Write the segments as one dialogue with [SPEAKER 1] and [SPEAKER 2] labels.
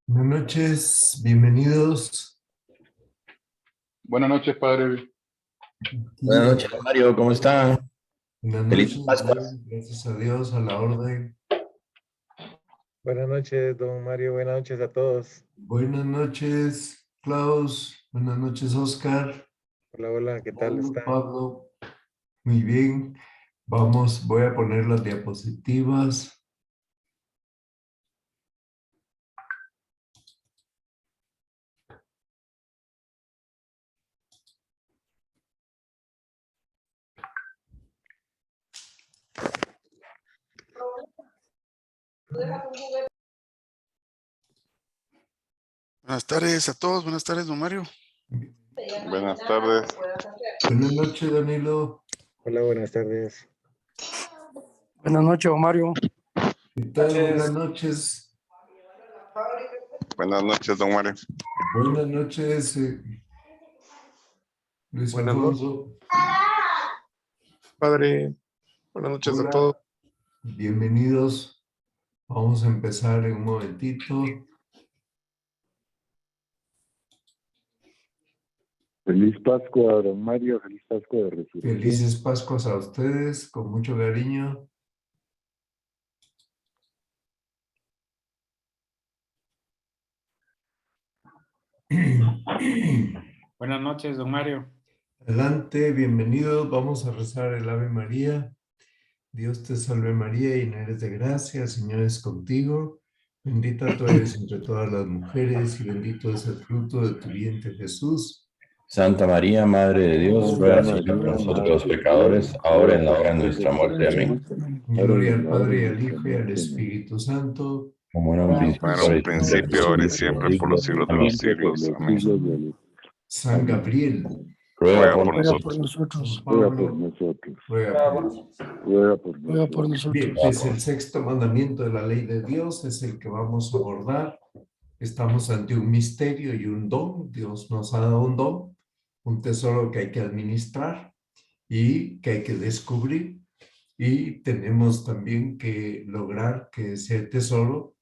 [SPEAKER 1] Buenas noches, bienvenidos.
[SPEAKER 2] Buenas noches, padre.
[SPEAKER 3] Buenas noches, Mario, ¿cómo está?
[SPEAKER 1] Buenas
[SPEAKER 3] Feliz
[SPEAKER 1] noches,
[SPEAKER 3] Pascua.
[SPEAKER 1] bien, gracias a Dios, a la orden.
[SPEAKER 4] Buenas noches, don Mario. Buenas noches a todos.
[SPEAKER 1] Buenas noches, Klaus. Buenas noches, Oscar.
[SPEAKER 4] Hola, hola, ¿qué tal
[SPEAKER 1] Pablo,
[SPEAKER 4] están?
[SPEAKER 1] Pablo. Muy bien. Voy a poner las diapositivas.
[SPEAKER 5] Buenas tardes a todos, buenas tardes, don Mario.
[SPEAKER 2] Buenas tardes.
[SPEAKER 1] Buenas noches, Danilo.
[SPEAKER 4] Hola, buenas tardes.
[SPEAKER 6] Buenas noches, Mario.
[SPEAKER 1] ¿Qué tal? Buenas noches.
[SPEAKER 2] Buenas noches, don Mario.
[SPEAKER 1] Buenas noches, Luis
[SPEAKER 5] Buenas
[SPEAKER 1] Alfonso.
[SPEAKER 5] Padre, buenas noches
[SPEAKER 1] Hola.
[SPEAKER 5] a todos.
[SPEAKER 1] Bienvenidos. Vamos a empezar en un momentito.
[SPEAKER 7] Feliz Pascua, don Mario, feliz Pascua de Resurrección.
[SPEAKER 1] Felices Pascuas a ustedes, con mucho cariño.
[SPEAKER 8] Buenas noches, don Mario.
[SPEAKER 1] Adelante, bienvenidos. Vamos a rezar el Ave María. Dios te salve María, llena eres de gracia, el Señor es contigo. Bendita tú eres entre todas las mujeres y bendito es el fruto de tu vientre, Jesús.
[SPEAKER 3] Santa María, Madre de Dios, ruega por nosotros los pecadores, ahora en la hora de nuestra muerte. Amén.
[SPEAKER 1] Gloria al Padre, y al Hijo, y al Espíritu Santo.
[SPEAKER 3] Como era un
[SPEAKER 2] Principio, ahora y siempre, por los siglos de los siglos. Amén.
[SPEAKER 1] San Gabriel,
[SPEAKER 3] Ruega por
[SPEAKER 8] Ruega
[SPEAKER 3] nosotros.
[SPEAKER 8] por nosotros.
[SPEAKER 7] Ruega por
[SPEAKER 1] Pablo,
[SPEAKER 7] nosotros,
[SPEAKER 1] ruega por nosotros.
[SPEAKER 7] ruega por
[SPEAKER 8] Ruega por
[SPEAKER 7] nosotros.
[SPEAKER 1] Bien,
[SPEAKER 8] nosotros.
[SPEAKER 1] pues el sexto mandamiento de la ley de Dios es el que vamos a abordar. Estamos ante un misterio y un don. Dios nos ha dado un don, un tesoro que hay que administrar y que hay que descubrir. Y tenemos también que lograr que ese tesoro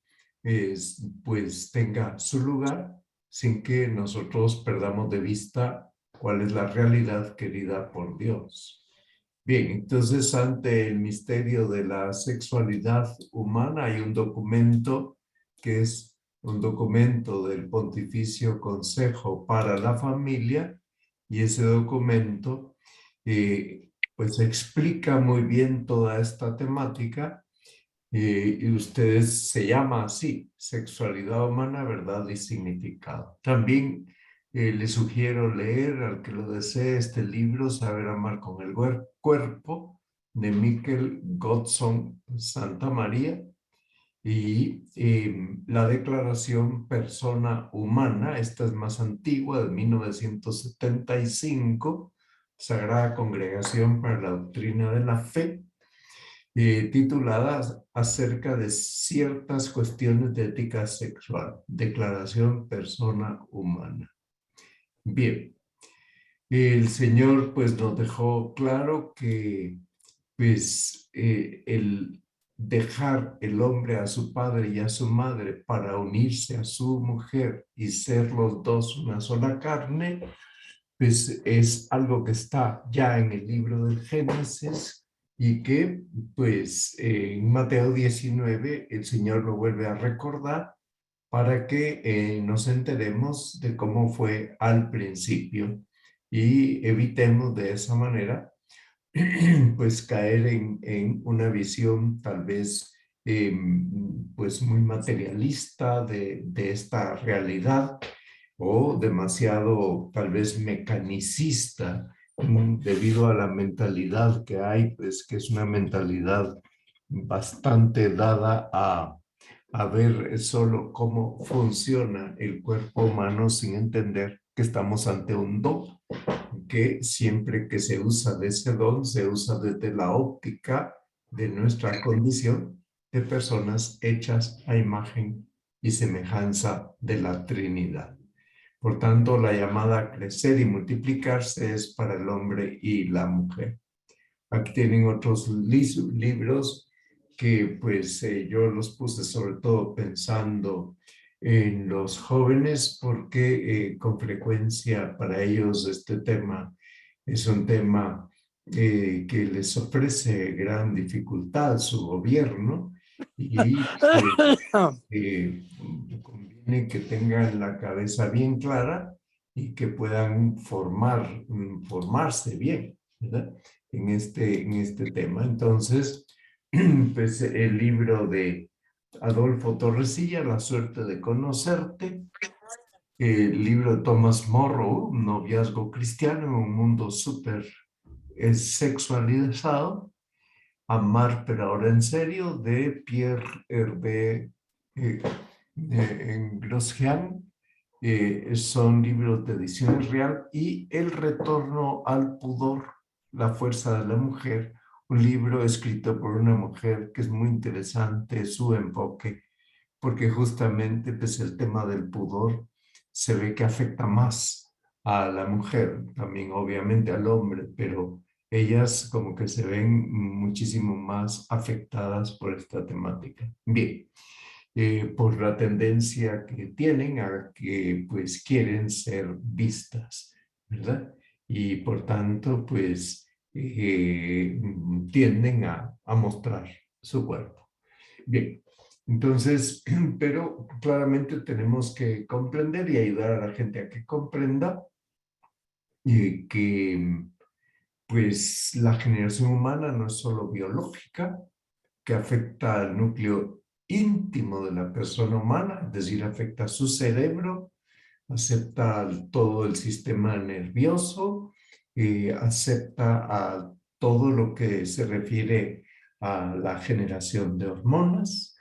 [SPEAKER 1] pues tenga su lugar sin que nosotros perdamos de vista cuál es la realidad querida por Dios. Bien, entonces ante el misterio de la sexualidad humana hay un documento que es un documento del Pontificio Consejo para la Familia, y ese documento pues explica muy bien toda esta temática, y ustedes se llama así, Sexualidad Humana, Verdad y Significado. También les sugiero leer, al que lo desee, este libro, Saber Amar con el Cuerpo, de Mikkel Godson Santa María, y la Declaración Persona Humana, esta es más antigua, de 1975, Sagrada Congregación para la Doctrina de la Fe, titulada acerca de ciertas cuestiones de ética sexual, Declaración Persona Humana. Bien, el Señor pues nos dejó claro que pues el dejar el hombre a su padre y a su madre para unirse a su mujer y ser los dos una sola carne, pues es algo que está ya en el libro del Génesis, y que pues en Mateo 19 el Señor lo vuelve a recordar para que nos enteremos de cómo fue al principio y evitemos de esa manera pues caer en una visión tal vez pues muy materialista de esta realidad, o demasiado tal vez mecanicista, debido a la mentalidad que hay, pues que es una mentalidad bastante dada a ver solo cómo funciona el cuerpo humano sin entender que estamos ante un don, que siempre que se usa de ese don, se usa desde la óptica de nuestra condición de personas hechas a imagen y semejanza de la Trinidad. Por tanto, la llamada a crecer y multiplicarse es para el hombre y la mujer. Aquí tienen otros libros que pues yo los puse sobre todo pensando en los jóvenes porque con frecuencia para ellos este tema es un tema que les ofrece gran dificultad su gobierno y conviene que tengan la cabeza bien clara y que puedan formarse bien, ¿verdad? En este tema. Entonces, pues el libro de Adolfo Torresilla, La suerte de conocerte, el libro de Thomas Morrow, Noviazgo cristiano en un mundo súper sexualizado, Amar pero ahora en serio, de Pierre Hervé Grosjean, son libros de edición real, y El retorno al pudor, la fuerza de la mujer, un libro escrito por una mujer que es muy interesante su enfoque, porque justamente pues, el tema del pudor se ve que afecta más a la mujer, también obviamente al hombre, pero ellas como que se ven muchísimo más afectadas por esta temática. Bien, por la tendencia que tienen a que pues quieren ser vistas, ¿verdad? Y por tanto pues tienden a mostrar su cuerpo. Bien, entonces, pero claramente tenemos que comprender y ayudar a la gente a que comprenda que pues la generación humana no es solo biológica, que afecta al núcleo íntimo de la persona humana, es decir, afecta a su cerebro, acepta todo el sistema nervioso, acepta a todo lo que se refiere a la generación de hormonas.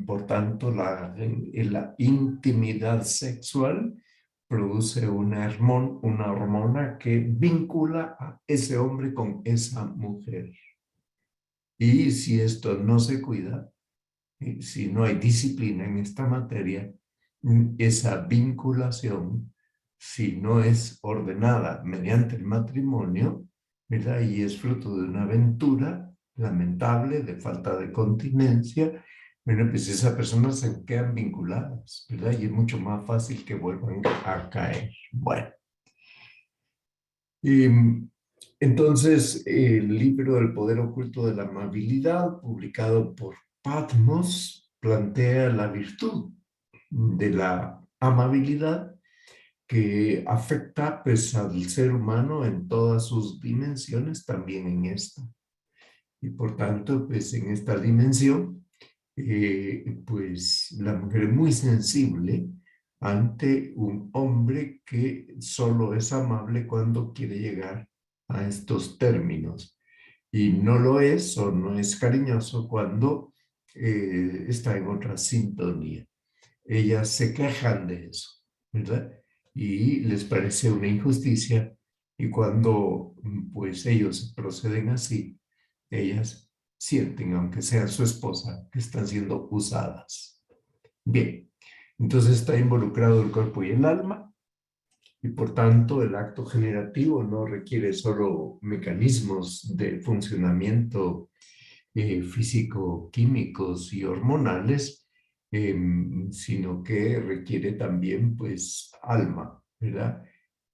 [SPEAKER 1] Por tanto, la intimidad sexual produce una hormona que vincula a ese hombre con esa mujer. Y si esto no se cuida, si no hay disciplina en esta materia, esa vinculación, si no es ordenada mediante el matrimonio, ¿verdad? Y es fruto de una aventura lamentable, de falta de continencia, bueno, pues esas personas se quedan vinculadas, ¿verdad? Y es mucho más fácil que vuelvan a caer. Bueno. Entonces, el libro del poder oculto de la amabilidad, publicado por Patmos, plantea la virtud de la amabilidad que afecta pues, al ser humano en todas sus dimensiones, también en esta. Y por tanto, pues en esta dimensión, pues la mujer es muy sensible ante un hombre que solo es amable cuando quiere llegar a estos términos, y no lo es o no es cariñoso cuando está en otra sintonía. Ellas se quejan de eso, ¿verdad? Y les parece una injusticia, y cuando pues ellos proceden así, ellas sienten, aunque sea su esposa, que están siendo usadas. Bien, entonces está involucrado el cuerpo y el alma, y por tanto el acto generativo no requiere solo mecanismos de funcionamiento físico-químicos y hormonales, sino que requiere también pues alma, ¿verdad?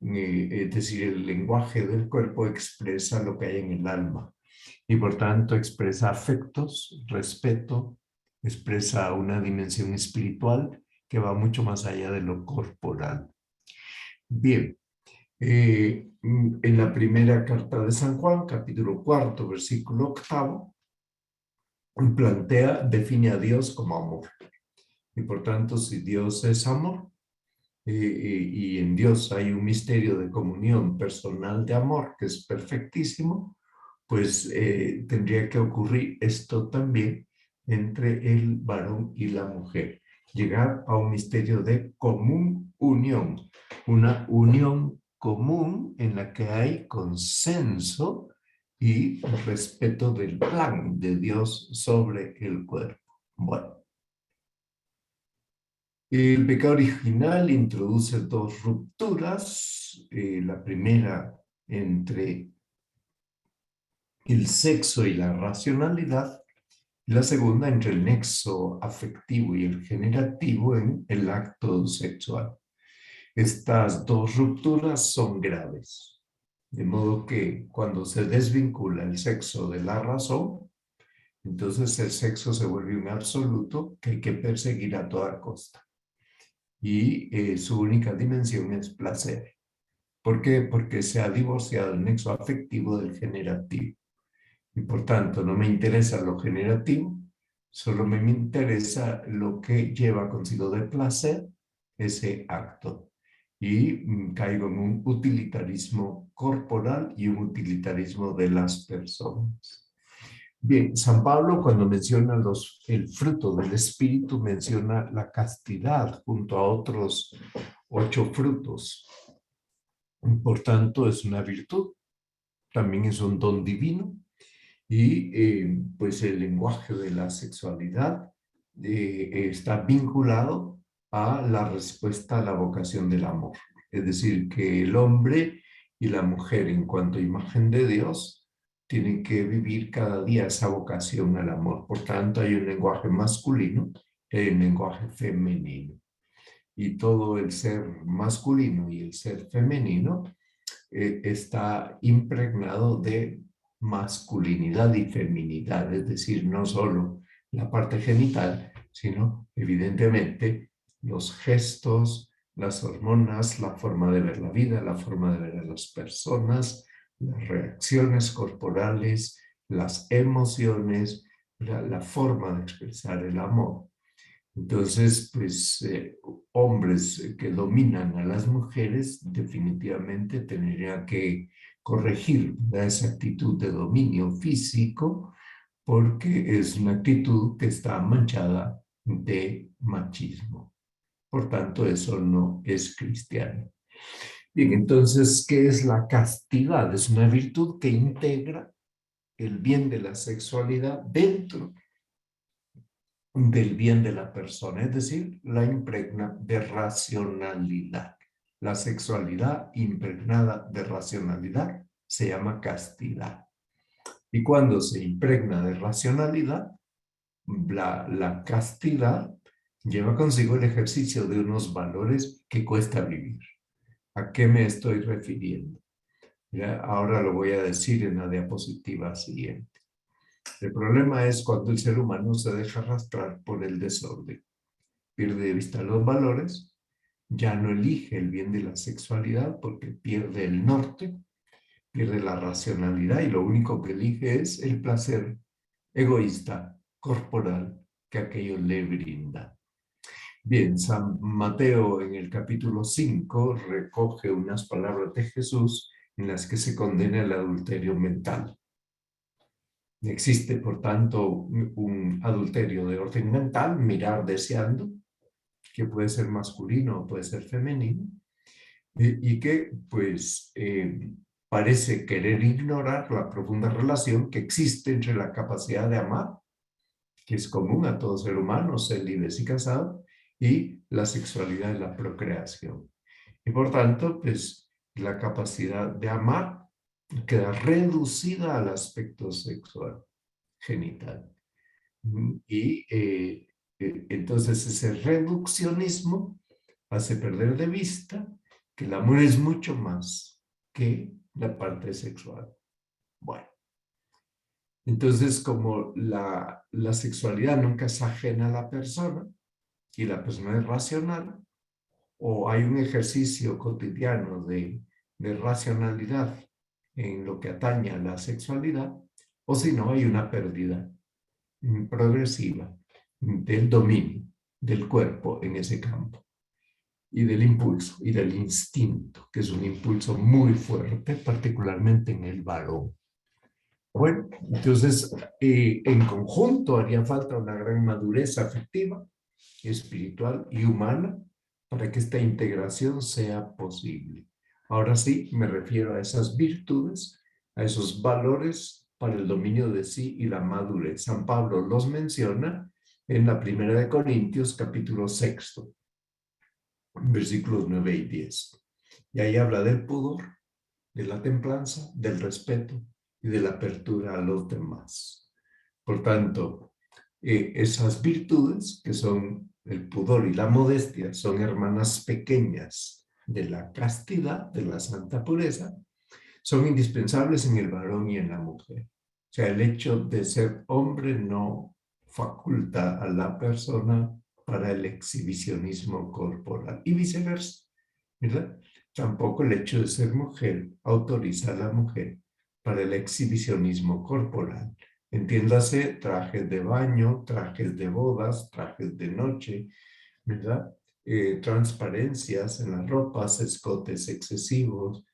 [SPEAKER 1] Es decir, el lenguaje del cuerpo expresa lo que hay en el alma, y por tanto expresa afectos, respeto, expresa una dimensión espiritual que va mucho más allá de lo corporal. Bien, en la primera carta de San Juan, capítulo 4, versículo 8, define a Dios como amor. Y por tanto, si Dios es amor, y en Dios hay un misterio de comunión personal de amor que es perfectísimo, pues tendría que ocurrir esto también entre el varón y la mujer. Llegar a un misterio de común unión, una unión común en la que hay consenso y respeto del plan de Dios sobre el cuerpo. Bueno. El pecado original introduce dos rupturas. La primera entre el sexo y la racionalidad, Y la segunda, entre el nexo afectivo y el generativo en el acto sexual. Estas dos rupturas son graves, de modo que cuando se desvincula el sexo de la razón, entonces el sexo se vuelve un absoluto que hay que perseguir a toda costa. Y su única dimensión es placer. ¿Por qué? Porque se ha divorciado el nexo afectivo del generativo. Y por tanto no me interesa lo generativo, solo me interesa lo que lleva consigo de placer ese acto. Y caigo en un utilitarismo corporal y un utilitarismo de las personas. Bien, San Pablo cuando menciona el fruto del Espíritu menciona la castidad junto a otros 8 frutos. Por tanto, es una virtud, también es un don divino y pues el lenguaje de la sexualidad está vinculado a la respuesta a la vocación del amor. Es decir, que el hombre y la mujer en cuanto a imagen de Dios tienen que vivir cada día esa vocación al amor. Por tanto, hay un lenguaje masculino y hay un lenguaje femenino. Y todo el ser masculino y el ser femenino está impregnado de masculinidad y feminidad, es decir, no solo la parte genital, sino evidentemente los gestos, las hormonas, la forma de ver la vida, la forma de ver a las personas, las reacciones corporales, las emociones, la forma de expresar el amor. Entonces, pues, hombres que dominan a las mujeres definitivamente tendrían que corregir esa actitud de dominio físico porque es una actitud que está manchada de machismo. Por tanto, eso no es cristiano. Bien, entonces, ¿qué es la castidad? Es una virtud que integra el bien de la sexualidad dentro del bien de la persona, es decir, la impregna de racionalidad. La sexualidad impregnada de racionalidad se llama castidad. Y cuando se impregna de racionalidad, la castidad lleva consigo el ejercicio de unos valores que cuesta vivir. ¿A qué me estoy refiriendo? Ya, ahora lo voy a decir en la diapositiva siguiente. El problema es cuando el ser humano se deja arrastrar por el desorden, pierde de vista los valores, ya no elige el bien de la sexualidad porque pierde el norte, pierde la racionalidad y lo único que elige es el placer egoísta, corporal, que aquello le brinda. Bien, San Mateo en el capítulo 5 recoge unas palabras de Jesús en las que se condena el adulterio mental. Existe, por tanto, un adulterio de orden mental, mirar deseando, que puede ser masculino o puede ser femenino, y que, pues, parece querer ignorar la profunda relación que existe entre la capacidad de amar, que es común a todo ser humano, ser libres y casados, y la sexualidad y la procreación. Y por tanto, pues, la capacidad de amar queda reducida al aspecto sexual, genital. Y entonces ese reduccionismo hace perder de vista que el amor es mucho más que la parte sexual. Bueno, entonces como la sexualidad nunca es ajena a la persona y la persona es racional, o hay un ejercicio cotidiano de racionalidad en lo que atañe a la sexualidad, o si no, hay una pérdida progresiva del dominio del cuerpo en ese campo y del impulso y del instinto, que es un impulso muy fuerte, particularmente en el varón. Bueno, entonces, en conjunto haría falta una gran madurez afectiva, espiritual y humana para que esta integración sea posible. Ahora sí, me refiero a esas virtudes, a esos valores para el dominio de sí y la madurez. San Pablo los menciona en la Primera de Corintios, capítulo 6, versículos 9 y 10. Y ahí habla del pudor, de la templanza, del respeto y de la apertura a los demás. Por tanto, esas virtudes, que son el pudor y la modestia, son hermanas pequeñas de la castidad, de la santa pureza, son indispensables en el varón y en la mujer. O sea, el hecho de ser hombre no faculta a la persona para el exhibicionismo corporal y viceversa, ¿verdad? Tampoco el hecho de ser mujer autoriza a la mujer para el exhibicionismo corporal. Entiéndase, trajes de baño, trajes de bodas, trajes de noche, ¿verdad? Transparencias en las ropas, escotes excesivos,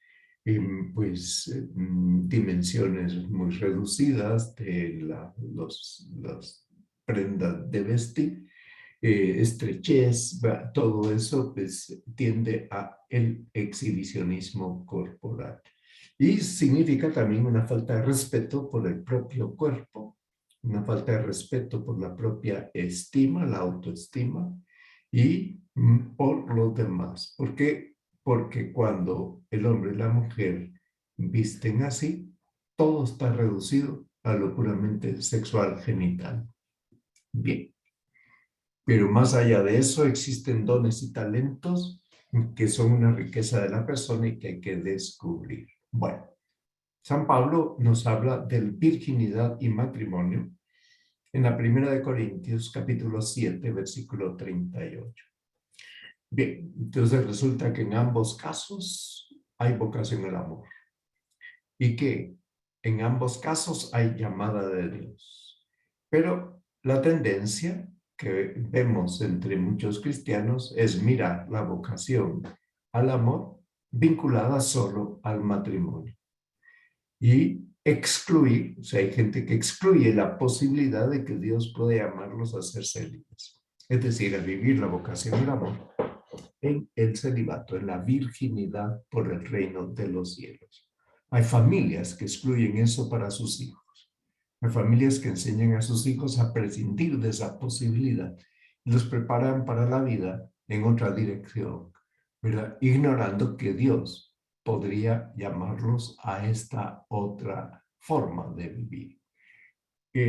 [SPEAKER 1] dimensiones muy reducidas de las prendas de vestir, estrechez, todo eso pues tiende a el exhibicionismo corporal. Y significa también una falta de respeto por el propio cuerpo, una falta de respeto por la propia estima, la autoestima y por los demás. ¿Por qué? Porque cuando el hombre y la mujer visten así, todo está reducido a lo puramente sexual genital. Bien. Pero más allá de eso, existen dones y talentos que son una riqueza de la persona y que hay que descubrir. Bueno, San Pablo nos habla de virginidad y matrimonio en la primera de Corintios, capítulo 7, versículo 38. Bien, entonces resulta que en ambos casos hay vocación al amor y que en ambos casos hay llamada de Dios. Pero la tendencia que vemos entre muchos cristianos es mirar la vocación al amor vinculada solo al matrimonio y excluir, o sea, hay gente que excluye la posibilidad de que Dios puede llamarlos a ser célibes, es decir, a vivir la vocación del amor en el celibato, en la virginidad por el reino de los cielos. Hay familias que excluyen eso para sus hijos. Hay familias que enseñan a sus hijos a prescindir de esa posibilidad y los preparan para la vida en otra dirección, ¿verdad? Ignorando que Dios podría llamarlos a esta otra forma de vivir.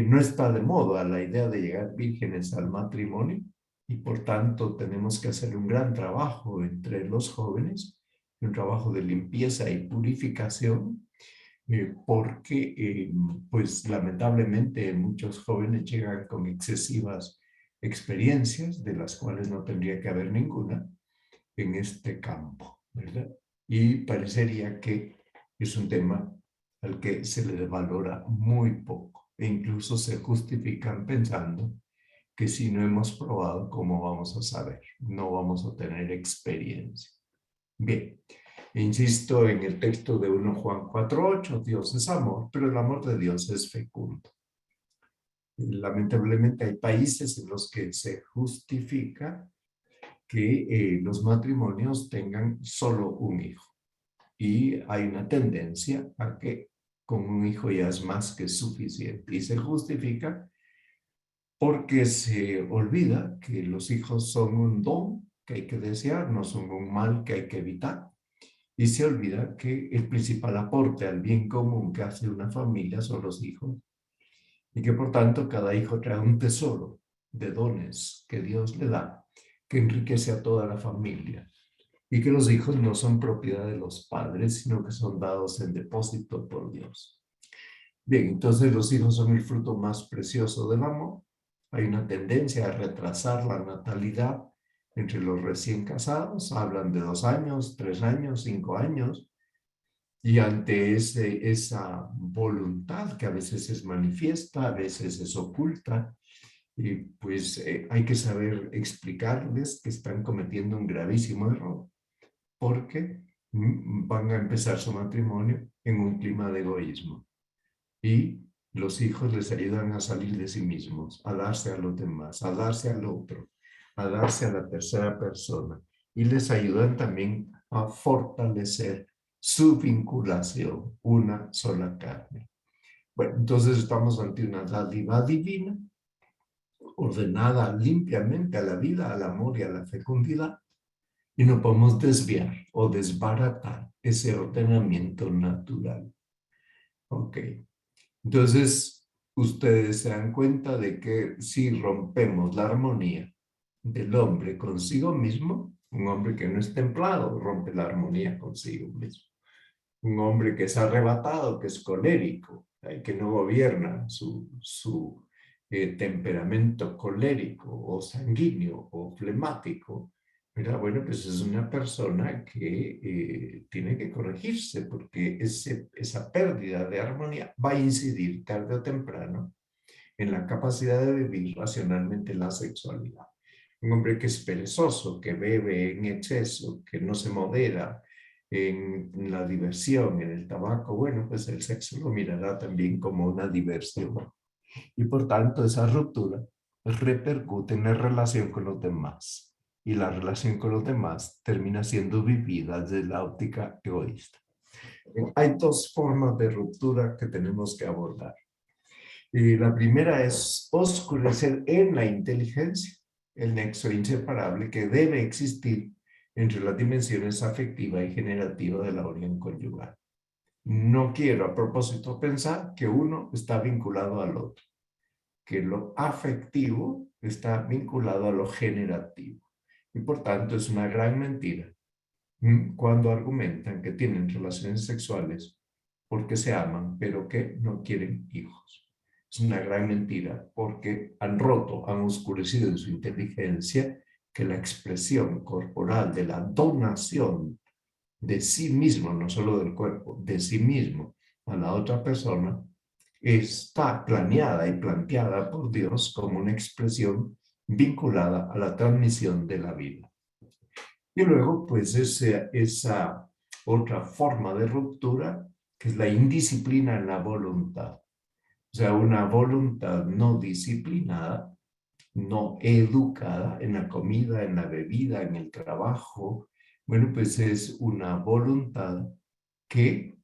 [SPEAKER 1] No está de moda la idea de llegar vírgenes al matrimonio y por tanto tenemos que hacer un gran trabajo entre los jóvenes, un trabajo de limpieza y purificación, porque pues lamentablemente muchos jóvenes llegan con excesivas experiencias de las cuales no tendría que haber ninguna en este campo, ¿verdad? Y parecería que es un tema al que se le valora muy poco e incluso se justifican pensando que si no hemos probado, ¿cómo vamos a saber? No vamos a tener experiencia. Bien, insisto en el texto de 1 Juan 4:8, Dios es amor, pero el amor de Dios es fecundo. Lamentablemente hay países en los que se justifica que los matrimonios tengan solo un hijo. Y hay una tendencia a que con un hijo ya es más que suficiente. Y se justifica porque se olvida que los hijos son un don que hay que desear, no son un mal que hay que evitar. Y se olvida que el principal aporte al bien común que hace una familia son los hijos. Y que por tanto cada hijo trae un tesoro de dones que Dios le da, que enriquece a toda la familia. Y que los hijos no son propiedad de los padres, sino que son dados en depósito por Dios. Bien, entonces los hijos son el fruto más precioso del amor. Hay una tendencia a retrasar la natalidad entre los recién casados. Hablan de 2 años, 3 años, 5 años. Y ante esa voluntad que a veces es manifiesta, a veces es oculta, y pues hay que saber explicarles que están cometiendo un gravísimo error, porque van a empezar su matrimonio en un clima de egoísmo. Y los hijos les ayudan a salir de sí mismos, a darse a los demás, a darse al otro, a darse a la tercera persona. Y les ayudan también a fortalecer su vinculación, una sola carne. Bueno, entonces estamos ante una dádiva divina, ordenada limpiamente a la vida, al amor y a la fecundidad. Y no podemos desviar o desbaratar ese ordenamiento natural. Ok. Entonces, ustedes se dan cuenta de que si rompemos la armonía del hombre consigo mismo, un hombre que no es templado rompe la armonía consigo mismo. Un hombre que es arrebatado, que es colérico, que no gobierna su temperamento colérico o sanguíneo o flemático, ¿verdad? Bueno, pues es una persona que tiene que corregirse porque esa pérdida de armonía va a incidir tarde o temprano en la capacidad de vivir racionalmente la sexualidad. Un hombre que es perezoso, que bebe en exceso, que no se modera en la diversión, en el tabaco, bueno, pues el sexo lo mirará también como una diversión. Y por tanto, esa ruptura repercute en la relación con los demás. Y la relación con los demás termina siendo vivida desde la óptica egoísta. Hay dos formas de ruptura que tenemos que abordar. La primera es oscurecer en la inteligencia el nexo inseparable que debe existir entre las dimensiones afectiva y generativa de la unión conyugal. No quiero a propósito pensar que uno está vinculado al otro, que lo afectivo está vinculado a lo generativo. Y por tanto es una gran mentira cuando argumentan que tienen relaciones sexuales porque se aman, pero que no quieren hijos. Es una gran mentira porque han roto, han oscurecido en su inteligencia que la expresión corporal de la donación de sí mismo, no solo del cuerpo, de sí mismo a la otra persona, está planeada y planteada por Dios como una expresión vinculada a la transmisión de la vida. Y luego, pues, esa otra forma de ruptura, que es la indisciplina en la voluntad. O sea, una voluntad no disciplinada, no educada en la comida, en la bebida, en el trabajo. Bueno, pues es una voluntad que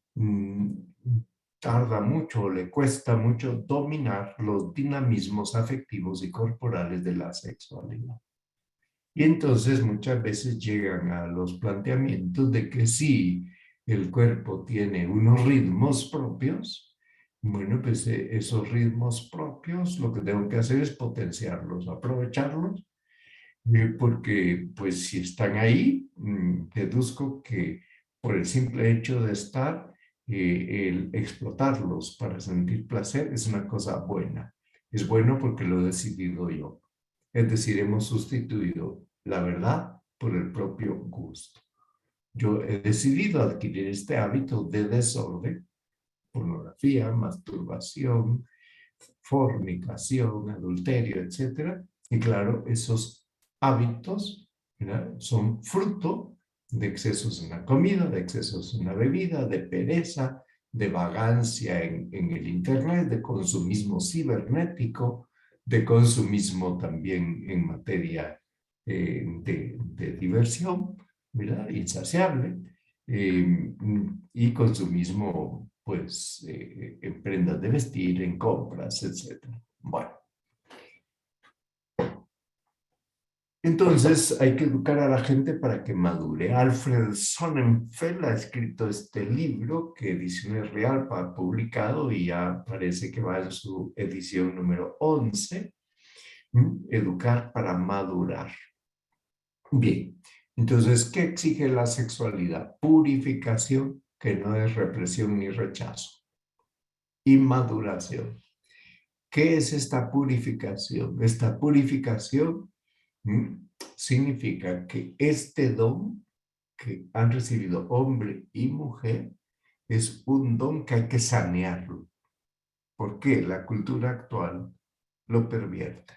[SPEAKER 1] tarda mucho, le cuesta mucho dominar los dinamismos afectivos y corporales de la sexualidad. Y entonces muchas veces llegan a los planteamientos de que sí, el cuerpo tiene unos ritmos propios, bueno, pues esos ritmos propios lo que tengo que hacer es potenciarlos, aprovecharlos, porque pues si están ahí, deduzco que por el simple hecho de estar, el explotarlos para sentir placer es una cosa buena. Es bueno porque lo he decidido yo. Es decir, hemos sustituido la verdad por el propio gusto. Yo he decidido adquirir este hábito de desorden, pornografía, masturbación, fornicación, adulterio, etc. Y claro, esos hábitos, ¿verdad?, son fruto de excesos en la comida, de excesos en la bebida, de pereza, de vagancia en el internet, de consumismo cibernético, de consumismo también en materia de diversión, ¿verdad?, insaciable, y consumismo, pues, en prendas de vestir, en compras, etc. Bueno. Entonces hay que educar a la gente para que madure. Alfred Sonnenfeld ha escrito este libro que Ediciones Real ha publicado y ya parece que va en su edición número 11, Educar para madurar. Bien, entonces, ¿qué exige la sexualidad? Purificación, que no es represión ni rechazo. Y maduración. ¿Qué es esta purificación? Esta purificación significa que este don que han recibido hombre y mujer es un don que hay que sanearlo. ¿Por qué? La cultura actual lo pervierte.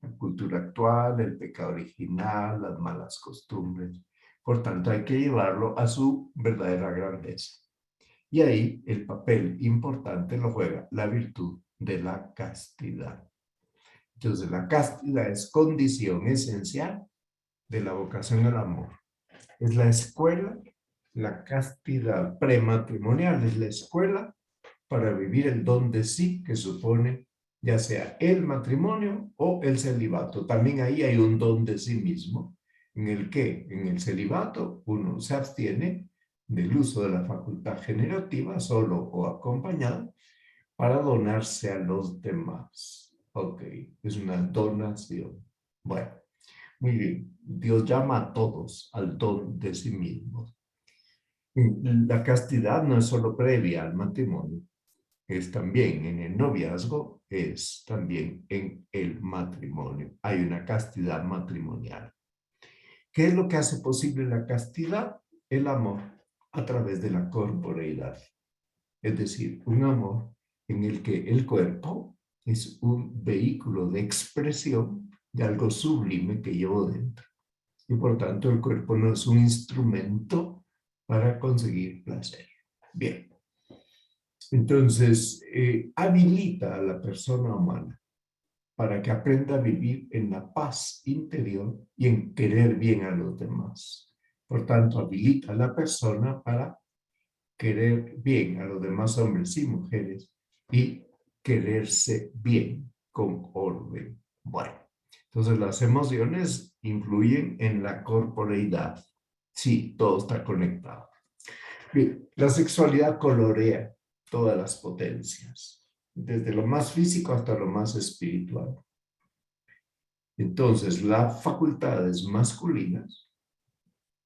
[SPEAKER 1] La cultura actual, el pecado original, las malas costumbres. Por tanto, hay que llevarlo a su verdadera grandeza. Y ahí el papel importante lo juega la virtud de la castidad. Entonces, la castidad es condición esencial de la vocación al amor. Es la escuela, la castidad prematrimonial, es la escuela para vivir el don de sí que supone ya sea el matrimonio o el celibato. También ahí hay un don de sí mismo, en el que en el celibato uno se abstiene del uso de la facultad generativa, solo o acompañado, para donarse a los demás. Ok, es una donación. Bueno, muy bien. Dios llama a todos al don de sí mismos. La castidad no es solo previa al matrimonio, es también en el noviazgo, es también en el matrimonio. Hay una castidad matrimonial. ¿Qué es lo que hace posible la castidad? El amor a través de la corporeidad. Es decir, un amor en el que el cuerpo es un vehículo de expresión de algo sublime que llevo dentro. Y por tanto, el cuerpo no es un instrumento para conseguir placer. Bien. Entonces, habilita a la persona humana para que aprenda a vivir en la paz interior y en querer bien a los demás. Por tanto, habilita a la persona para querer bien a los demás hombres y mujeres y quererse bien con orden. Bueno, entonces las emociones influyen en la corporeidad. Sí, todo está conectado. Bien, la sexualidad colorea todas las potencias, desde lo más físico hasta lo más espiritual. Entonces, las facultades masculinas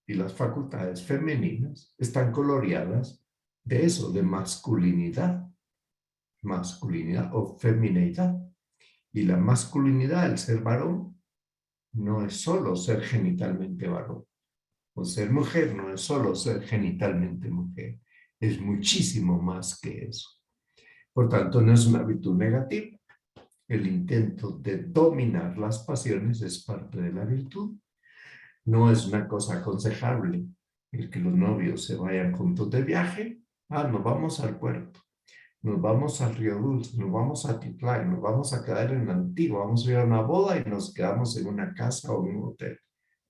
[SPEAKER 1] y las facultades femeninas están coloreadas de eso, de masculinidad o femineidad. Y la masculinidad, el ser varón, no es solo ser genitalmente varón. O ser mujer no es solo ser genitalmente mujer. Es muchísimo más que eso. Por tanto, no es una virtud negativa. El intento de dominar las pasiones es parte de la virtud. No es una cosa aconsejable el que los novios se vayan juntos de viaje. Nos vamos al puerto, nos vamos al Río Dulce, nos vamos a Titlán, nos vamos a quedar en la Antigua, vamos a ir a una boda y nos quedamos en una casa o en un hotel.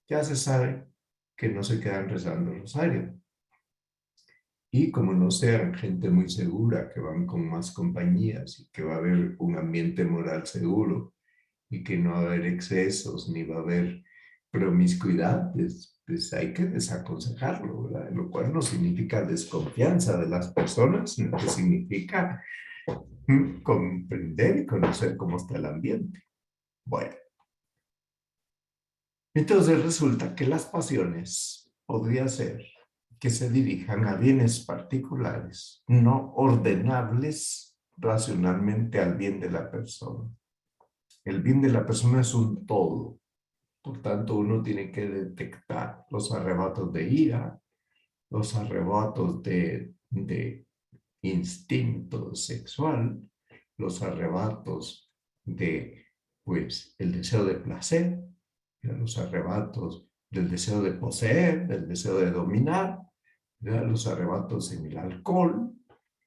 [SPEAKER 1] Ya se sabe que no se quedan rezando el rosario. Y como no sean gente muy segura, que van con más compañías y que va a haber un ambiente moral seguro y que no va a haber excesos ni va a haber promiscuidad, pues hay que desaconsejarlo, ¿verdad? Lo cual no significa desconfianza de las personas, sino que significa comprender y conocer cómo está el ambiente. Bueno. Entonces resulta que las pasiones podría ser que se dirijan a bienes particulares, no ordenables racionalmente al bien de la persona. El bien de la persona es un todo. Por tanto, uno tiene que detectar los arrebatos de ira, los arrebatos de instinto sexual, los arrebatos de, pues, el deseo de placer, los arrebatos del deseo de poseer, del deseo de dominar, ¿verdad? Los arrebatos en el alcohol,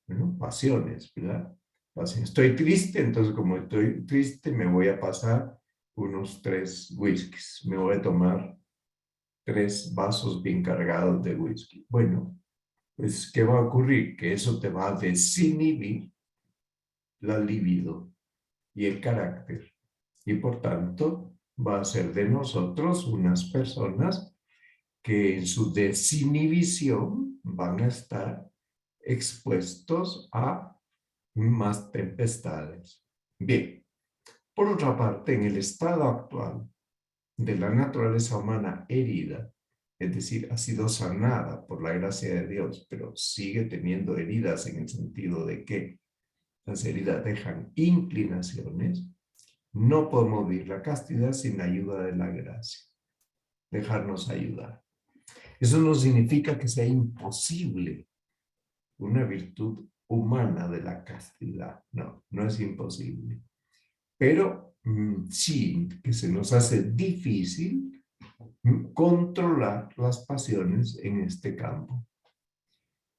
[SPEAKER 1] ¿no? Pasiones, ¿verdad? Pasiones. Estoy triste, entonces como estoy triste me voy a pasar unos 3 whiskies, me voy a tomar 3 vasos bien cargados de whisky. Bueno, pues ¿qué va a ocurrir? Que eso te va a desinhibir la libido y el carácter. Y por tanto, va a ser de nosotros unas personas que en su desinhibición van a estar expuestos a más tempestades. Bien, por otra parte, en el estado actual de la naturaleza humana herida, es decir, ha sido sanada por la gracia de Dios, pero sigue teniendo heridas en el sentido de que las heridas dejan inclinaciones, no podemos vivir la castidad sin la ayuda de la gracia, dejarnos ayudar. Eso no significa que sea imposible una virtud humana de la castidad, no, no es imposible. Pero sí que se nos hace difícil controlar las pasiones en este campo.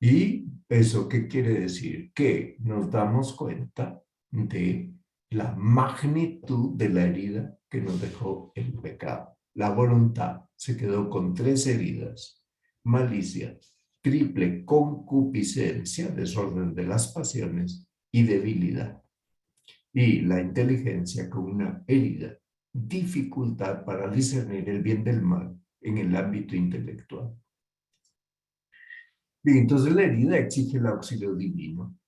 [SPEAKER 1] ¿Y eso qué quiere decir? Que nos damos cuenta de la magnitud de la herida que nos dejó el pecado. La voluntad se quedó con 3 heridas: malicia, triple concupiscencia, desorden de las pasiones, y debilidad. Y la inteligencia con una herida, dificultad para discernir el bien del mal en el ámbito intelectual. Bien, entonces la herida exige el auxilio divino.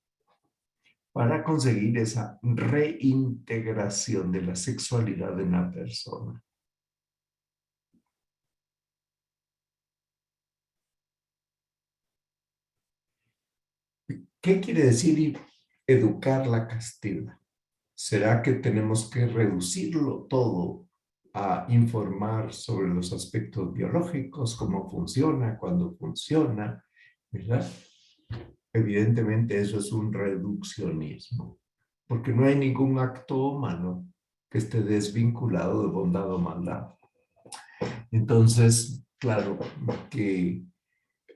[SPEAKER 1] para conseguir esa reintegración de la sexualidad en la persona. ¿Qué quiere decir educar la castidad? ¿Será que tenemos que reducirlo todo a informar sobre los aspectos biológicos, cómo funciona, cuándo funciona, ¿verdad? Evidentemente eso es un reduccionismo, porque no hay ningún acto humano que esté desvinculado de bondad o maldad. Entonces, claro que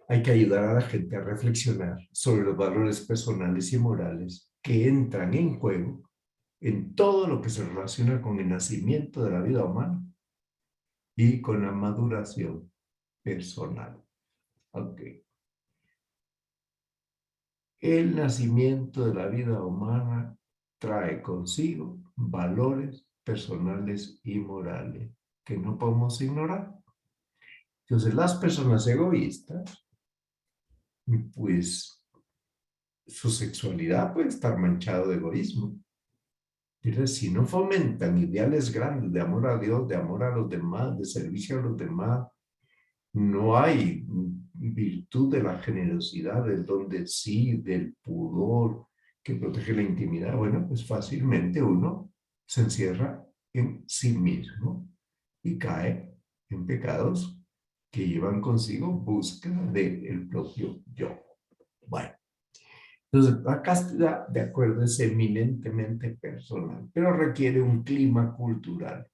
[SPEAKER 1] hay que ayudar a la gente a reflexionar sobre los valores personales y morales que entran en juego en todo lo que se relaciona con el nacimiento de la vida humana y con la maduración personal. Ok. El nacimiento de la vida humana trae consigo valores personales y morales que no podemos ignorar. Entonces, las personas egoístas, pues su sexualidad puede estar manchada de egoísmo. Entonces, si no fomentan ideales grandes de amor a Dios, de amor a los demás, de servicio a los demás, no hay virtud de la generosidad, del don de sí, del pudor que protege la intimidad. Bueno, pues fácilmente uno se encierra en sí mismo y cae en pecados que llevan consigo búsqueda del propio yo. Bueno, entonces la castidad, de acuerdo, es eminentemente personal, pero requiere un clima cultural.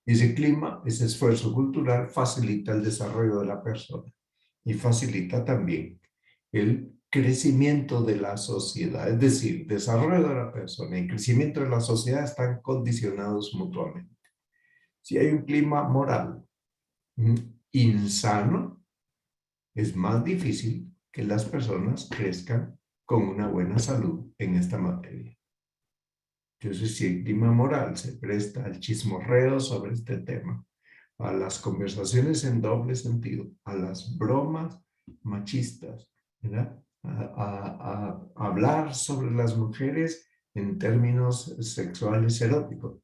[SPEAKER 1] Ese clima, ese esfuerzo cultural facilita el desarrollo de la persona y facilita también el crecimiento de la sociedad. Es decir, desarrollo de la persona y crecimiento de la sociedad están condicionados mutuamente. Si hay un clima moral insano, es más difícil que las personas crezcan con una buena salud en esta materia. Entonces, si el clima moral se presta al chismorreo sobre este tema, a las conversaciones en doble sentido, a las bromas machistas, ¿verdad? A hablar sobre las mujeres en términos sexuales eróticos.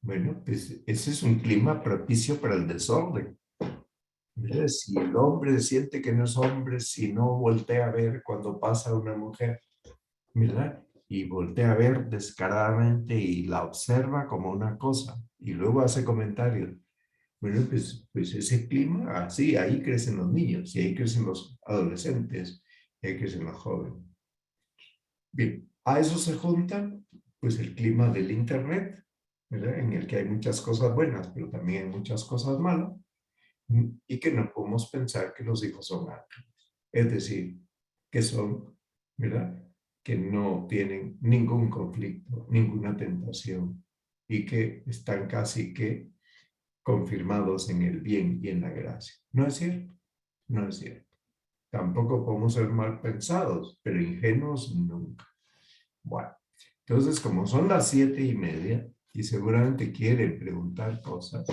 [SPEAKER 1] Bueno, pues ese es un clima propicio para el desorden. ¿Verdad? Si el hombre siente que no es hombre, si no voltea a ver cuando pasa una mujer, ¿verdad? Y voltea a ver descaradamente y la observa como una cosa y luego hace comentarios. Bueno, pues ese clima, así, ahí crecen los niños y ahí crecen los adolescentes y ahí crecen los jóvenes. Bien, a eso se junta pues el clima del internet, ¿verdad? En el que hay muchas cosas buenas, pero también hay muchas cosas malas y que no podemos pensar que los hijos son ángeles. Es decir, que son, ¿verdad? Que no tienen ningún conflicto, ninguna tentación y que están casi que confirmados en el bien y en la gracia. ¿No es cierto? No es cierto. Tampoco podemos ser mal pensados, pero ingenuos nunca. Bueno, entonces como son las 7:30 y seguramente quieren preguntar cosas,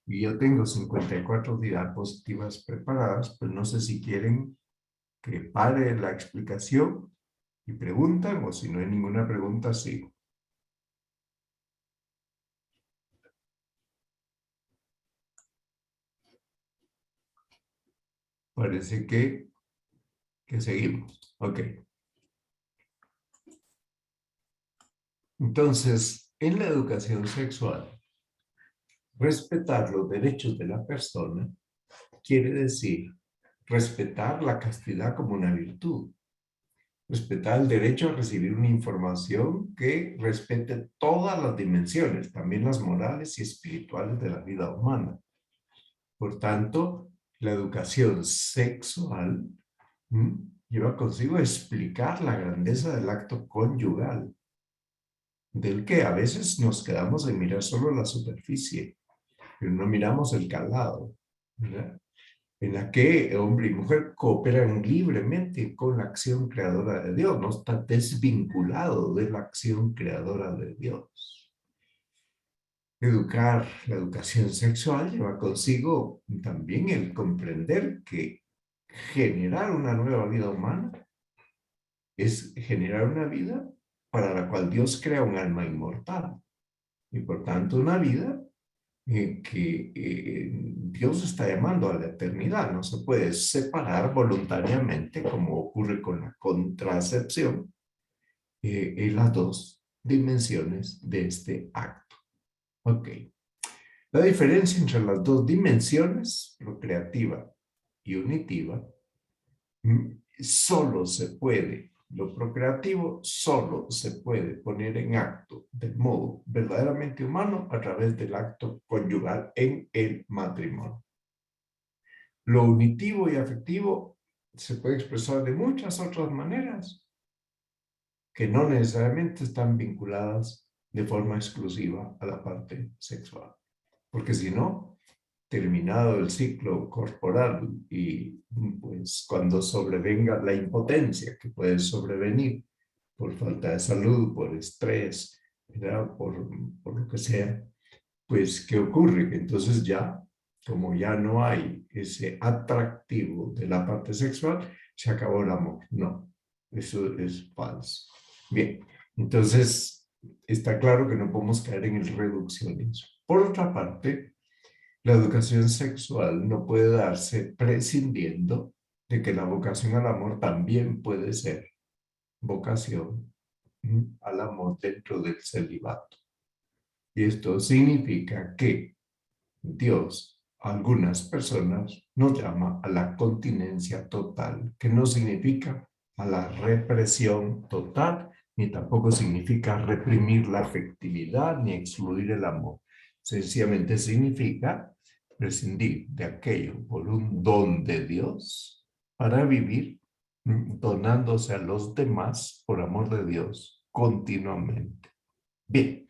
[SPEAKER 1] y yo tengo 54 diapositivas preparadas, pues no sé si quieren que pare la explicación y preguntan, o si no hay ninguna pregunta, sigo. Parece que seguimos. Ok. Entonces, en la educación sexual, respetar los derechos de la persona quiere decir respetar la castidad como una virtud. Respetar el derecho a recibir una información que respete todas las dimensiones, también las morales y espirituales de la vida humana. Por tanto, la educación sexual lleva consigo explicar la grandeza del acto conyugal, del que a veces nos quedamos en mirar solo la superficie, pero no miramos el calado, ¿verdad? En la que hombre y mujer cooperan libremente con la acción creadora de Dios, no está desvinculado de la acción creadora de Dios. Educar, la educación sexual lleva consigo también el comprender que generar una nueva vida humana es generar una vida para la cual Dios crea un alma inmortal. Y por tanto una vida que Dios está llamando a la eternidad. No se puede separar voluntariamente, como ocurre con la contracepción, en las dos dimensiones de este acto. Ok. La diferencia entre las dos dimensiones, procreativa y unitiva, solo se puede, lo procreativo solo se puede poner en acto de modo verdaderamente humano a través del acto conyugal en el matrimonio. Lo unitivo y afectivo se puede expresar de muchas otras maneras que no necesariamente están vinculadas de forma exclusiva a la parte sexual. Porque si no, terminado el ciclo corporal y pues cuando sobrevenga la impotencia que puede sobrevenir por falta de salud, por estrés, ¿verdad? Por lo que sea, pues ¿qué ocurre? Que entonces ya, como ya no hay ese atractivo de la parte sexual, se acabó el amor. No, eso es falso. Bien, entonces está claro que no podemos caer en el reduccionismo. Por otra parte, la educación sexual no puede darse prescindiendo de que la vocación al amor también puede ser vocación al amor dentro del celibato. Y esto significa que Dios a algunas personas nos llama a la continencia total, que no significa a la represión total, ni tampoco significa reprimir la afectividad ni excluir el amor. Sencillamente significa prescindir de aquello por un don de Dios para vivir donándose a los demás por amor de Dios continuamente. Bien,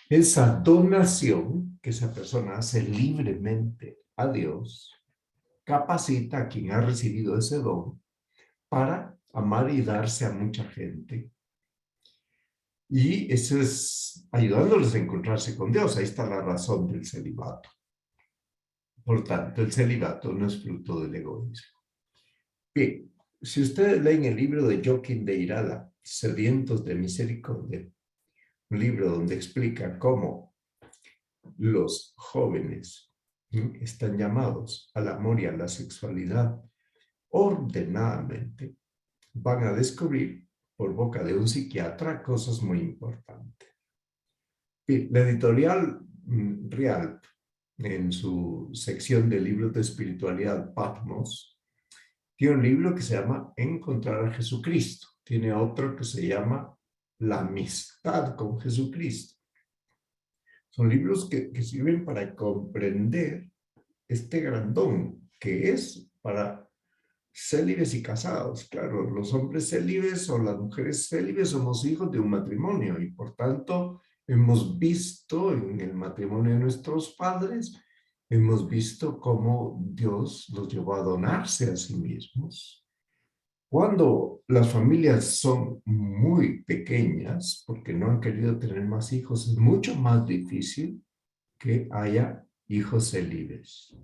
[SPEAKER 1] esa donación que esa persona hace libremente a Dios capacita a quien ha recibido ese don para amar y darse a mucha gente. Y eso es ayudándoles a encontrarse con Dios. Ahí está la razón del celibato. Por tanto, el celibato no es fruto del egoísmo. Bien, si ustedes leen el libro de Joaquín de Irala, Sedientos de Misericordia, un libro donde explica cómo los jóvenes están llamados al amor y a la sexualidad ordenadamente, van a descubrir por boca de un psiquiatra cosas muy importantes. La editorial Real, en su sección de libros de espiritualidad, Patmos, tiene un libro que se llama Encontrar a Jesucristo. Tiene otro que se llama La amistad con Jesucristo. Son libros que sirven para comprender este gran don que es para célibes y casados. Claro, los hombres célibes o las mujeres célibes somos hijos de un matrimonio y por tanto hemos visto en el matrimonio de nuestros padres, hemos visto cómo Dios los llevó a donarse a sí mismos. Cuando las familias son muy pequeñas, porque no han querido tener más hijos, es mucho más difícil que haya hijos célibes.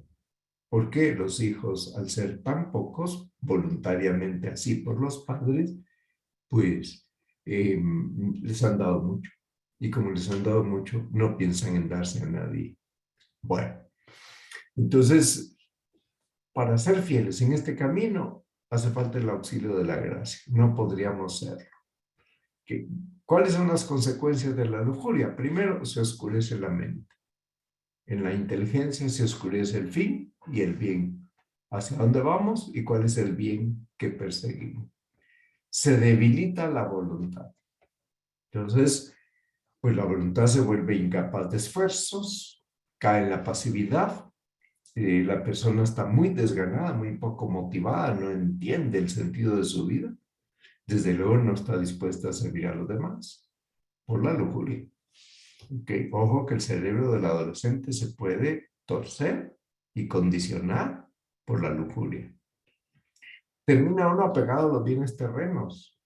[SPEAKER 1] Porque los hijos, al ser tan pocos, voluntariamente así por los padres, pues les han dado mucho. Y como les han dado mucho, no piensan en darse a nadie. Bueno, entonces, para ser fieles en este camino, hace falta el auxilio de la gracia. No podríamos serlo. ¿Cuáles son las consecuencias de la lujuria? Primero, se oscurece la mente. En la inteligencia se oscurece el fin y el bien. ¿Hacia dónde vamos y cuál es el bien que perseguimos? Se debilita la voluntad. Entonces, pues la voluntad se vuelve incapaz de esfuerzos, cae en la pasividad, la persona está muy desganada, muy poco motivada, no entiende el sentido de su vida. Desde luego no está dispuesta a servir a los demás por la lujuria. Okay. Ojo que el cerebro del adolescente se puede torcer y condicionar por la lujuria. Termina uno apegado a los bienes terrenos,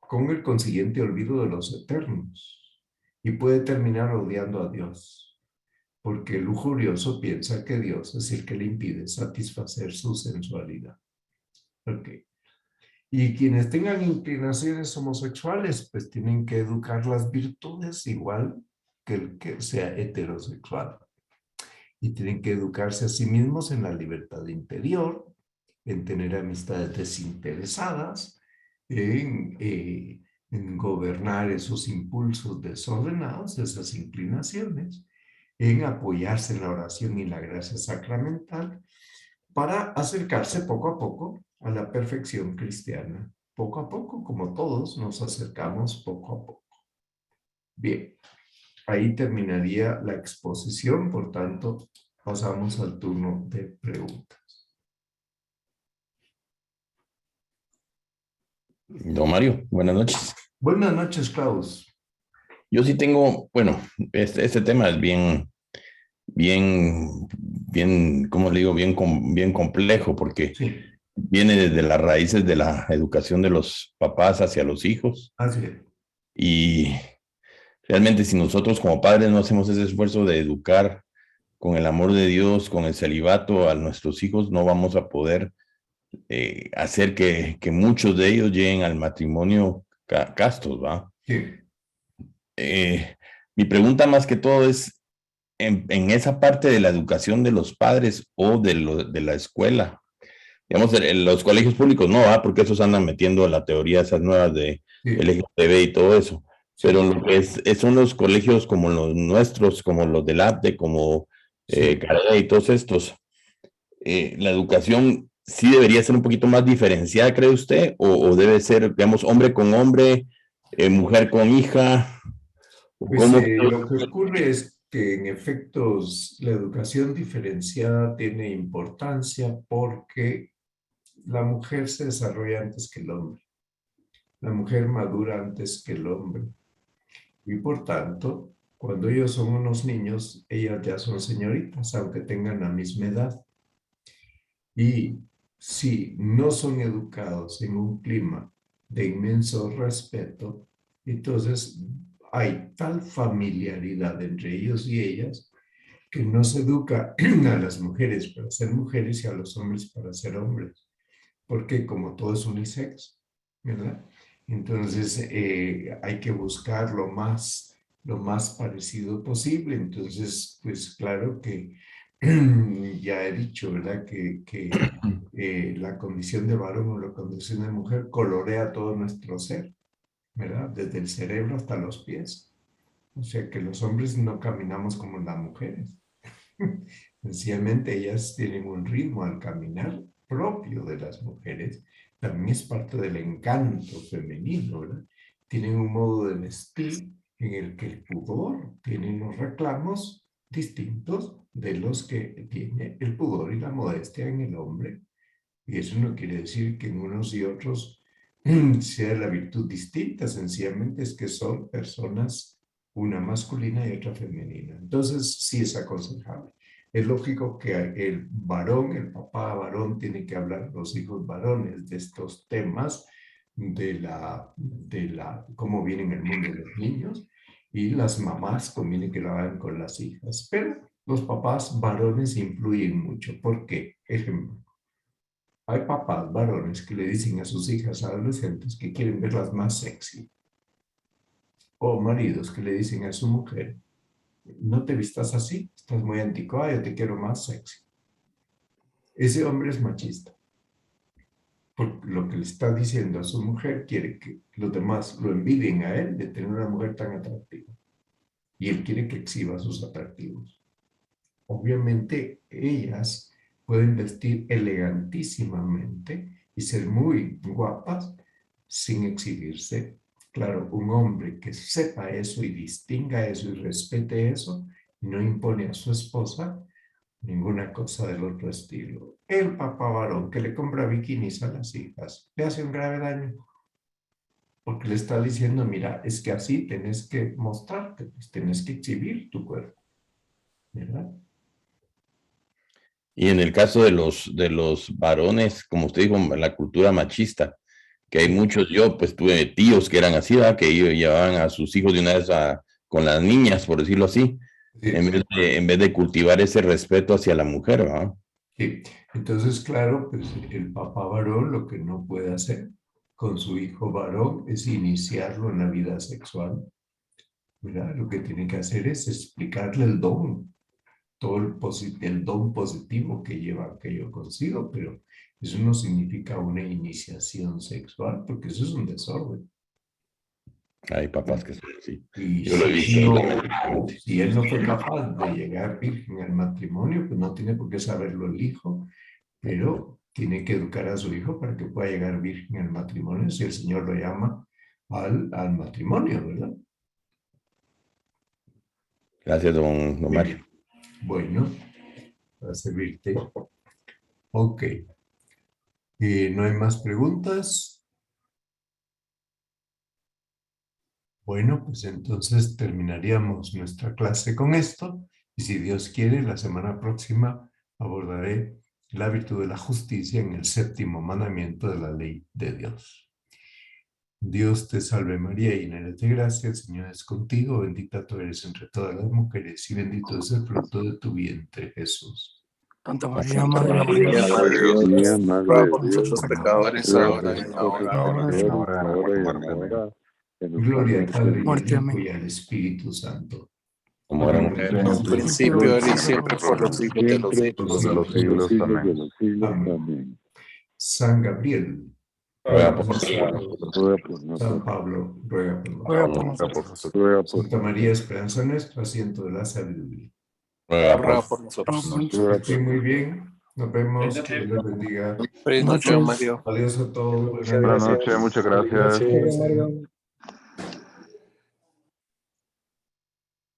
[SPEAKER 1] con el consiguiente olvido de los eternos, y puede terminar odiando a Dios, porque el lujurioso piensa que Dios es el que le impide satisfacer su sensualidad. Okay. Y quienes tengan inclinaciones homosexuales, pues tienen que educar las virtudes igual que el que sea heterosexual. Y tienen que educarse a sí mismos en la libertad interior, en tener amistades desinteresadas, en gobernar esos impulsos desordenados, esas inclinaciones, en apoyarse en la oración y la gracia sacramental para acercarse poco a poco a la perfección cristiana. Poco a poco, como todos, nos acercamos poco a poco. Bien, ahí terminaría la exposición, por tanto, pasamos al turno de preguntas.
[SPEAKER 3] Don Mario, buenas noches.
[SPEAKER 1] Buenas noches, Klaus.
[SPEAKER 3] Yo sí tengo, bueno, este tema es bien, ¿cómo le digo? Bien complejo, porque
[SPEAKER 1] Sí,
[SPEAKER 3] viene desde las raíces de la educación de los papás hacia los hijos.
[SPEAKER 1] así es.
[SPEAKER 3] Y realmente si nosotros como padres no hacemos ese esfuerzo de educar con el amor de Dios, con el celibato a nuestros hijos, no vamos a poder hacer que muchos de ellos lleguen al matrimonio castos, ¿va?
[SPEAKER 1] Sí.
[SPEAKER 3] Mi pregunta más que todo es, en esa parte de la educación de los padres o de la escuela, digamos, en los colegios públicos no, porque esos andan metiendo la teoría esas nuevas de
[SPEAKER 1] Sí.
[SPEAKER 3] LGTB y todo eso,
[SPEAKER 1] Sí.
[SPEAKER 3] pero lo que son los colegios como los nuestros, como los del APTE, como
[SPEAKER 1] Sí.
[SPEAKER 3] Carrera y todos estos, la educación sí debería ser un poquito más diferenciada, ¿cree usted? O debe ser, digamos, hombre con hombre, mujer con hija, o
[SPEAKER 1] Pues
[SPEAKER 3] cómo.
[SPEAKER 1] lo que ocurre es que en efectos la educación diferenciada tiene importancia porque la mujer se desarrolla antes que el hombre. La mujer madura antes que el hombre. Y por tanto, cuando ellos son unos niños, ellas ya son señoritas, aunque tengan la misma edad. Y si no son educados en un clima de inmenso respeto, entonces hay tal familiaridad entre ellos y ellas que no se educa a las mujeres para ser mujeres y a los hombres para ser hombres, porque como todo es unisex, ¿verdad? Entonces hay que buscar lo más parecido posible. Entonces, pues claro que ya he dicho, ¿verdad? Que la condición de varón o la condición de mujer colorea todo nuestro ser, ¿verdad? Desde el cerebro hasta los pies. O sea que los hombres no caminamos como las mujeres. Sencillamente ellas tienen un ritmo al caminar propio de las mujeres. También es parte del encanto femenino, ¿verdad? Tienen un modo de vestir en el que el pudor tiene unos reclamos distintos de los que tiene el pudor y la modestia en el hombre. Y eso no quiere decir que en unos y otros sea la virtud distinta, sencillamente es que son personas, una masculina y otra femenina. Entonces, sí es aconsejable. Es lógico que el varón, el papá varón, tiene que hablar a los hijos varones de estos temas, de cómo vienen el mundo de los niños, y las mamás conviene que lo hagan con las hijas. Pero los papás varones influyen mucho. ¿Por qué? Ejemplo. Hay papás varones que le dicen a sus hijas adolescentes que quieren verlas más sexy. O maridos que le dicen a su mujer, no te vistas así, estás muy anticuada, yo te quiero más sexy. Ese hombre es machista. Porque lo que le está diciendo a su mujer quiere que los demás lo envidien a él de tener una mujer tan atractiva. Y él quiere que exhiba sus atractivos. Obviamente ellas pueden vestir elegantísimamente y ser muy guapas sin exhibirse. Claro, un hombre que sepa eso y distinga eso y respete eso, no impone a su esposa ninguna cosa del otro estilo. El papá varón que le compra bikinis a las hijas le hace un grave daño porque le está diciendo, mira, es que así tenés que mostrarte, pues, tenés que exhibir tu cuerpo, ¿verdad?
[SPEAKER 3] Y en el caso de los varones, como usted dijo, la cultura machista, que hay muchos, yo pues tuve tíos que eran así, ¿verdad? Que ellos llevaban a sus hijos de una vez con las niñas, por decirlo así,
[SPEAKER 1] Sí.
[SPEAKER 3] en vez de cultivar ese respeto hacia la mujer, ¿verdad?
[SPEAKER 1] Sí. Entonces, claro, pues el papá varón lo que no puede hacer con su hijo varón es iniciarlo en la vida sexual. ¿Verdad? Lo que tiene que hacer es explicarle el don, todo el don positivo que lleva aquello consigo, pero eso no significa una iniciación sexual, porque eso es un desorden.
[SPEAKER 3] Hay papás que son así.
[SPEAKER 1] Y
[SPEAKER 3] Yo lo he visto.
[SPEAKER 1] si él no fue capaz de llegar virgen al matrimonio, pues no tiene por qué saberlo el hijo, pero tiene que educar a su hijo para que pueda llegar virgen al matrimonio si el Señor lo llama al matrimonio, ¿verdad?
[SPEAKER 3] Gracias, don Mario.
[SPEAKER 1] Bueno, para servirte. Ok. ¿No hay más preguntas? Bueno, pues entonces terminaríamos nuestra clase con esto. Y si Dios quiere, la semana próxima abordaré la virtud de la justicia en el 7º mandamiento de la ley de Dios. Dios te salve María, llena eres de gracia, el Señor es contigo, bendita tú eres entre todas las mujeres y bendito es el fruto de tu vientre, Jesús.
[SPEAKER 6] Santa María, Madre de
[SPEAKER 2] Madre
[SPEAKER 6] Dios,
[SPEAKER 2] de Dios,
[SPEAKER 6] ruega por nosotros
[SPEAKER 7] pecadores,
[SPEAKER 6] pecadores,
[SPEAKER 7] ahora y en la hora
[SPEAKER 6] ahora
[SPEAKER 7] de
[SPEAKER 6] y en la
[SPEAKER 7] nuestra
[SPEAKER 6] hora
[SPEAKER 7] muerte.
[SPEAKER 6] de
[SPEAKER 7] Amén.
[SPEAKER 1] Gloria al Padre y al
[SPEAKER 6] muerte.
[SPEAKER 1] Hijo
[SPEAKER 6] Amén.
[SPEAKER 1] y al Espíritu Santo.
[SPEAKER 3] Como eran
[SPEAKER 7] Era en un principio, ahora y siempre, por los siglos de los siglos.
[SPEAKER 2] de los siglos. Amén.
[SPEAKER 1] Amén. San Gabriel,
[SPEAKER 3] ruega por
[SPEAKER 1] San Pablo, ruega por nosotros.
[SPEAKER 6] Ruega por nosotros.
[SPEAKER 1] Santa María, esperanza nuestra, asiento de la sabiduría.
[SPEAKER 3] ruega
[SPEAKER 7] Ruega
[SPEAKER 3] por
[SPEAKER 7] por nosotros.
[SPEAKER 1] Sí, muy bien. Nos vemos. Que Dios les bendiga.
[SPEAKER 7] Feliz noche,
[SPEAKER 6] Noches.
[SPEAKER 7] Mario.
[SPEAKER 1] Adiós a todos.
[SPEAKER 4] Muchas
[SPEAKER 2] Buenas
[SPEAKER 4] gracias.
[SPEAKER 2] noches, muchas
[SPEAKER 4] Feliz
[SPEAKER 2] gracias.
[SPEAKER 4] noche.
[SPEAKER 6] Mario.